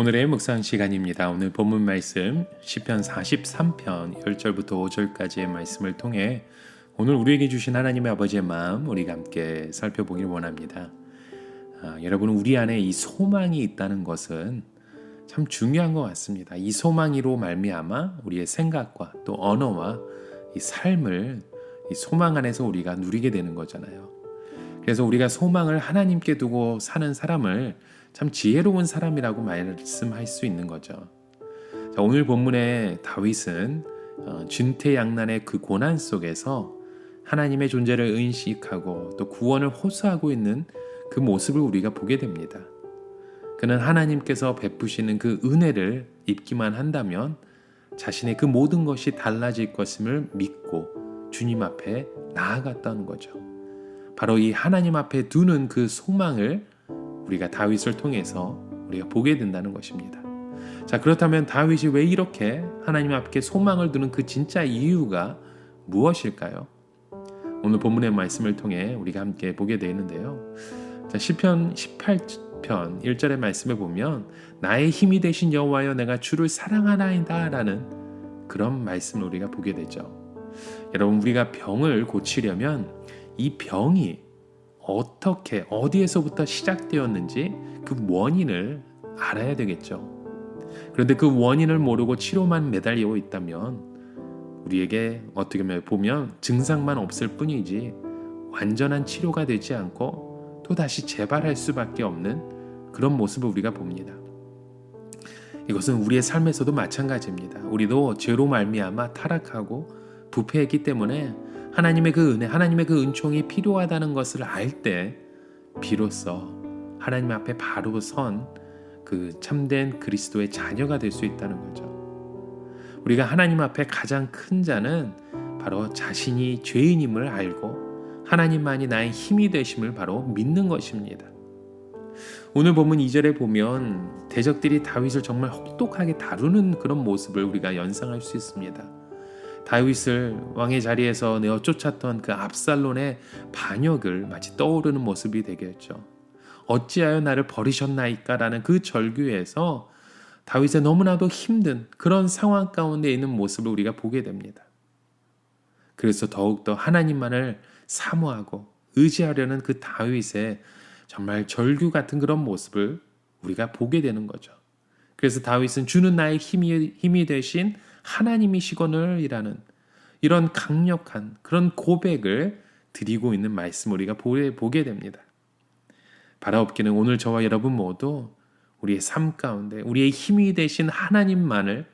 오늘의 묵상 시간입니다. 오늘 본문 말씀 시편 43편 10절부터 5절까지의 말씀을 통해 오늘 우리에게 주신 하나님의 아버지의 마음 우리가 함께 살펴보길 원합니다. 여러분, 우리 안에 이 소망이 있다는 것은 참 중요한 것 같습니다. 이 소망으로 말미암아 우리의 생각과 또 언어와 이 삶을 이 소망 안에서 우리가 누리게 되는 거잖아요. 그래서 우리가 소망을 하나님께 두고 사는 사람을 참 지혜로운 사람이라고 말씀할 수 있는 거죠. 자, 오늘 본문의 다윗은 진퇴양난의 그 고난 속에서 하나님의 존재를 의식하고 또 구원을 호소하고 있는 그 모습을 우리가 보게 됩니다. 그는 하나님께서 베푸시는 그 은혜를 입기만 한다면 자신의 그 모든 것이 달라질 것임을 믿고 주님 앞에 나아갔다는 거죠. 바로 이 하나님 앞에 두는 그 소망을 우리가 다윗을 통해서 우리가 보게 된다는 것입니다. 자, 그렇다면 다윗이 왜 이렇게 하나님 앞에 소망을 두는 그 진짜 이유가 무엇일까요? 오늘 본문의 말씀을 통해 우리가 함께 보게 되는데요. 자, 시편 18편 1절의 말씀에 보면 나의 힘이 되신 여호와여 내가 주를 사랑하나이다 라는 그런 말씀을 우리가 보게 되죠. 여러분, 우리가 병을 고치려면 이 병이 어떻게 어디에서부터 시작되었는지 그 원인을 알아야 되겠죠. 그런데 그 원인을 모르고 치료만 매달려 있다면 우리에게 어떻게 보면 증상만 없을 뿐이지 완전한 치료가 되지 않고 또다시 재발할 수밖에 없는 그런 모습을 우리가 봅니다. 이것은 우리의 삶에서도 마찬가지입니다. 우리도 죄로 말미암아 타락하고 부패했기 때문에 하나님의 그 은혜, 하나님의 그 은총이 필요하다는 것을 알 때 비로소 하나님 앞에 바로 선 그 참된 그리스도의 자녀가 될 수 있다는 거죠. 우리가 하나님 앞에 가장 큰 자는 바로 자신이 죄인임을 알고 하나님만이 나의 힘이 되심을 바로 믿는 것입니다. 오늘 본문 2절에 보면 대적들이 다윗을 정말 혹독하게 다루는 그런 모습을 우리가 연상할 수 있습니다. 다윗을 왕의 자리에서 내어 쫓았던 그 압살롬의 반역을 마치 떠오르는 모습이 되겠죠. 어찌하여 나를 버리셨나이까 라는 그 절규에서 다윗의 너무나도 힘든 그런 상황 가운데 있는 모습을 우리가 보게 됩니다. 그래서 더욱더 하나님만을 사모하고 의지하려는 그 다윗의 정말 절규 같은 그런 모습을 우리가 보게 되는 거죠. 그래서 다윗은 주는 나의 힘이 되신 하나님이시거늘 이라는 이런 강력한 그런 고백을 드리고 있는 말씀을 우리가 보게 됩니다. 바라옵기는 오늘 저와 여러분 모두 우리의 삶 가운데 우리의 힘이 되신 하나님만을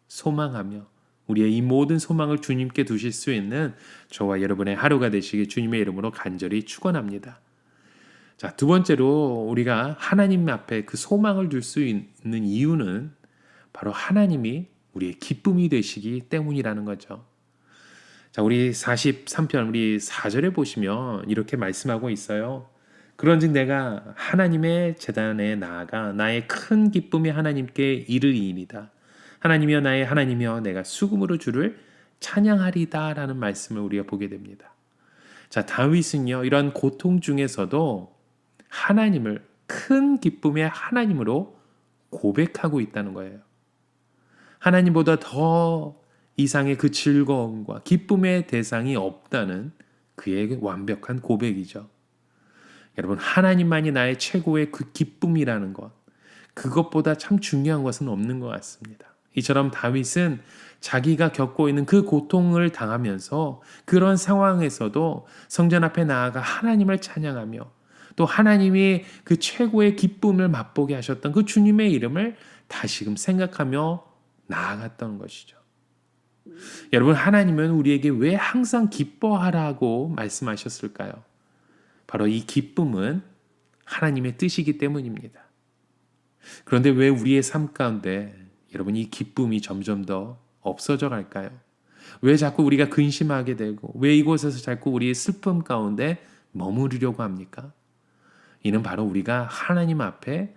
소망하며 우리의 이 모든 소망을 주님께 두실 수 있는 저와 여러분의 하루가 되시길 주님의 이름으로 간절히 축원합니다. 자, 두 번째로 우리가 하나님 앞에 그 소망을 둘 수 있는 이유는 바로 하나님이 우리의 기쁨이 되시기 때문이라는 거죠. 자, 우리 43편 우리 4절에 보시면 이렇게 말씀하고 있어요. 그런즉 내가 하나님의 제단에 나아가 나의 큰 기쁨이 하나님께 이르리이다. 하나님이여 나의 하나님이여 내가 수금으로 주를 찬양하리다 라는 말씀을 우리가 보게 됩니다. 자, 다윗은요 이런 고통 중에서도 하나님을 큰 기쁨의 하나님으로 고백하고 있다는 거예요. 하나님보다 더 이상의 그 즐거움과 기쁨의 대상이 없다는 그의 완벽한 고백이죠. 여러분, 하나님만이 나의 최고의 그 기쁨이라는 것, 그것보다 참 중요한 것은 없는 것 같습니다. 이처럼 다윗은 자기가 겪고 있는 그 고통을 당하면서 그런 상황에서도 성전 앞에 나아가 하나님을 찬양하며 또 하나님이 그 최고의 기쁨을 맛보게 하셨던 그 주님의 이름을 다시금 생각하며 나아갔던 것이죠. 여러분, 하나님은 우리에게 왜 항상 기뻐하라고 말씀하셨을까요? 바로 이 기쁨은 하나님의 뜻이기 때문입니다. 그런데 왜 우리의 삶 가운데 여러분 이 기쁨이 점점 더 없어져 갈까요? 왜 자꾸 우리가 근심하게 되고 왜 이곳에서 자꾸 우리의 슬픔 가운데 머무르려고 합니까? 이는 바로 우리가 하나님 앞에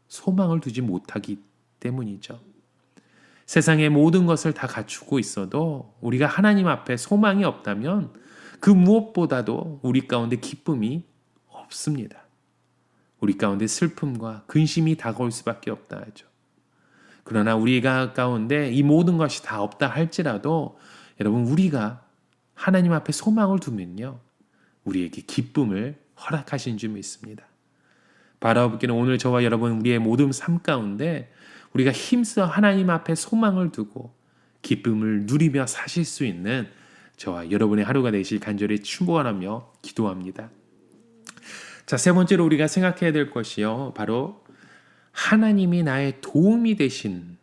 소망을 두지 못하기 때문이죠. 세상의 모든 것을 다 갖추고 있어도 우리가 하나님 앞에 소망이 없다면 그 무엇보다도 우리 가운데 기쁨이 없습니다. 우리 가운데 슬픔과 근심이 다가올 수밖에 없다 하죠. 그러나 우리가 가운데 이 모든 것이 다 없다 할지라도 여러분 우리가 하나님 앞에 소망을 두면요 우리에게 기쁨을 허락하신 줄 믿습니다. 바로 아버지는 오늘 저와 여러분 우리의 모든 삶 가운데 우리가 힘써 하나님 앞에 소망을 두고 기쁨을 누리며 사실 수 있는 저와 여러분의 하루가 되실 간절히 축원하며 기도합니다. 자, 세 번째로 우리가 생각해야 될 것이요 바로 하나님이 나의 도움이 되신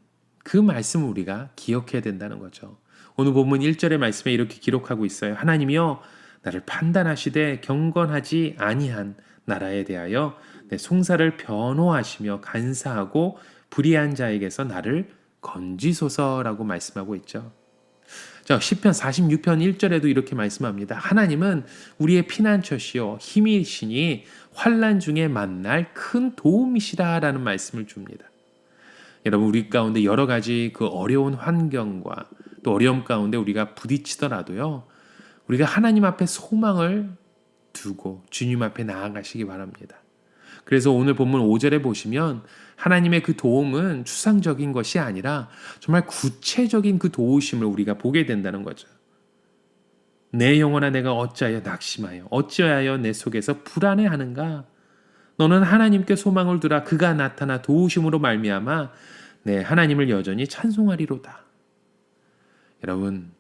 그 말씀을 우리가 기억해야 된다는 거죠. 오늘 본문 1절의 말씀에 이렇게 기록하고 있어요. 하나님이여 나를 판단하시되 경건하지 아니한 나라에 대하여 내 송사를 변호하시며 간사하고 불의한 자에게서 나를 건지소서라고 말씀하고 있죠. 자, 시편 46편 1절에도 이렇게 말씀합니다. 하나님은 우리의 피난처시요 힘이시니 환난 중에 만날 큰 도움이시라라는 말씀을 줍니다. 여러분 우리 가운데 여러 가지 그 어려운 환경과 또 어려움 가운데 우리가 부딪히더라도요. 우리가 하나님 앞에 소망을 두고 주님 앞에 나아가시기 바랍니다. 그래서 오늘 본문 5절에 보시면 하나님의 그 도움은 추상적인 것이 아니라 정말 구체적인 그 도우심을 우리가 보게 된다는 거죠. 내 영혼아 내가 어찌하여 낙심하여 어찌하여 내 속에서 불안해하는가? 너는 하나님께 소망을 두라. 그가 나타나 도우심으로 말미암아 내 하나님을 여전히 찬송하리로다. 여러분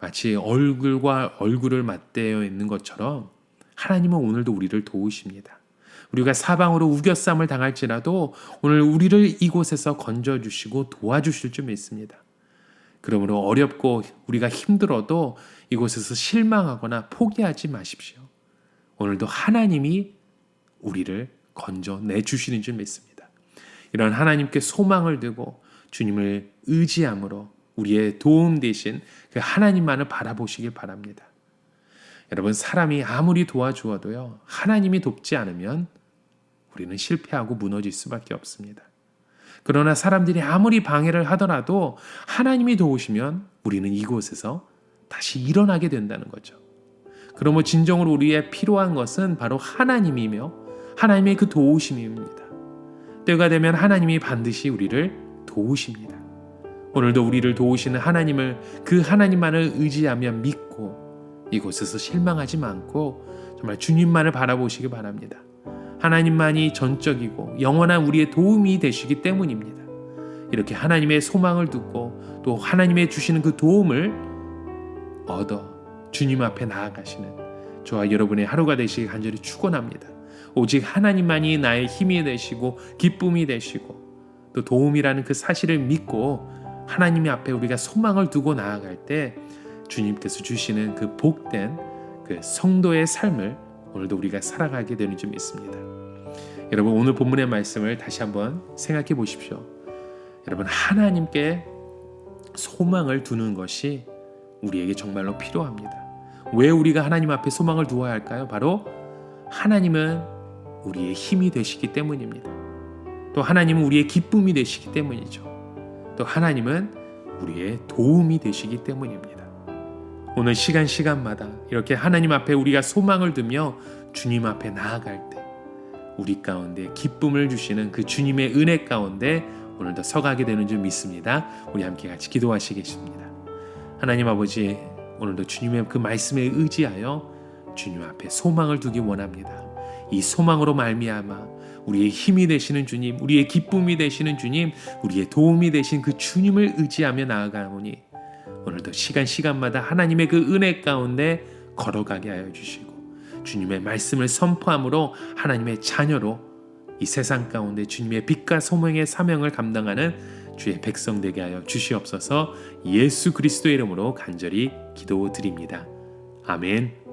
마치 얼굴과 얼굴을 맞대어 있는 것처럼 하나님은 오늘도 우리를 도우십니다. 우리가 사방으로 우겨쌈을 당할지라도 오늘 우리를 이곳에서 건져주시고 도와주실 줄 믿습니다. 그러므로 어렵고 우리가 힘들어도 이곳에서 실망하거나 포기하지 마십시오. 오늘도 하나님이 우리를 건져내주시는 줄 믿습니다. 이런 하나님께 소망을 두고 주님을 의지함으로 우리의 도움 되신 그 하나님만을 바라보시길 바랍니다. 여러분 사람이 아무리 도와주어도요 하나님이 돕지 않으면 우리는 실패하고 무너질 수밖에 없습니다. 그러나 사람들이 아무리 방해를 하더라도 하나님이 도우시면 우리는 이곳에서 다시 일어나게 된다는 거죠. 그러므로 진정으로 우리의 필요한 것은 바로 하나님이며 하나님의 그 도우심입니다. 때가 되면 하나님이 반드시 우리를 도우십니다. 오늘도 우리를 도우시는 하나님을 그 하나님만을 의지하며 믿고 이곳에서 실망하지 않고 정말 주님만을 바라보시기 바랍니다. 하나님만이 전적이고 영원한 우리의 도움이 되시기 때문입니다. 이렇게 하나님의 소망을 두고 또 하나님의 주시는 그 도움을 얻어 주님 앞에 나아가시는 저와 여러분의 하루가 되시길 간절히 축원합니다. 오직 하나님만이 나의 힘이 되시고 기쁨이 되시고 또 도움이라는 그 사실을 믿고 하나님 앞에 우리가 소망을 두고 나아갈 때 주님께서 주시는 그 복된 그 성도의 삶을 오늘도 우리가 살아가게 되는 줄 믿습니다. 여러분 오늘 본문의 말씀을 다시 한번 생각해 보십시오. 여러분 하나님께 소망을 두는 것이 우리에게 정말로 필요합니다. 왜 우리가 하나님 앞에 소망을 두어야 할까요? 바로 하나님은 우리의 힘이 되시기 때문입니다. 또 하나님은 우리의 기쁨이 되시기 때문이죠. 또 하나님은 우리의 도움이 되시기 때문입니다. 오늘 시간마다 이렇게 하나님 앞에 우리가 소망을 두며 주님 앞에 나아갈 때 우리 가운데 기쁨을 주시는 그 주님의 은혜 가운데 오늘도 서가게 되는 줄 믿습니다. 우리 함께 같이 기도하시겠습니다. 하나님 아버지 오늘도 주님의 그 말씀에 의지하여 주님 앞에 소망을 두기 원합니다. 이 소망으로 말미암아 우리의 힘이 되시는 주님, 우리의 기쁨이 되시는 주님, 우리의 도움이 되신 그 주님을 의지하며 나아가오니 오늘도 시간마다 하나님의 그 은혜 가운데 걸어가게 하여 주시고 주님의 말씀을 선포함으로 하나님의 자녀로 이 세상 가운데 주님의 빛과 소명의 사명을 감당하는 주의 백성 되게 하여 주시옵소서. 예수 그리스도의 이름으로 간절히 기도드립니다. 아멘.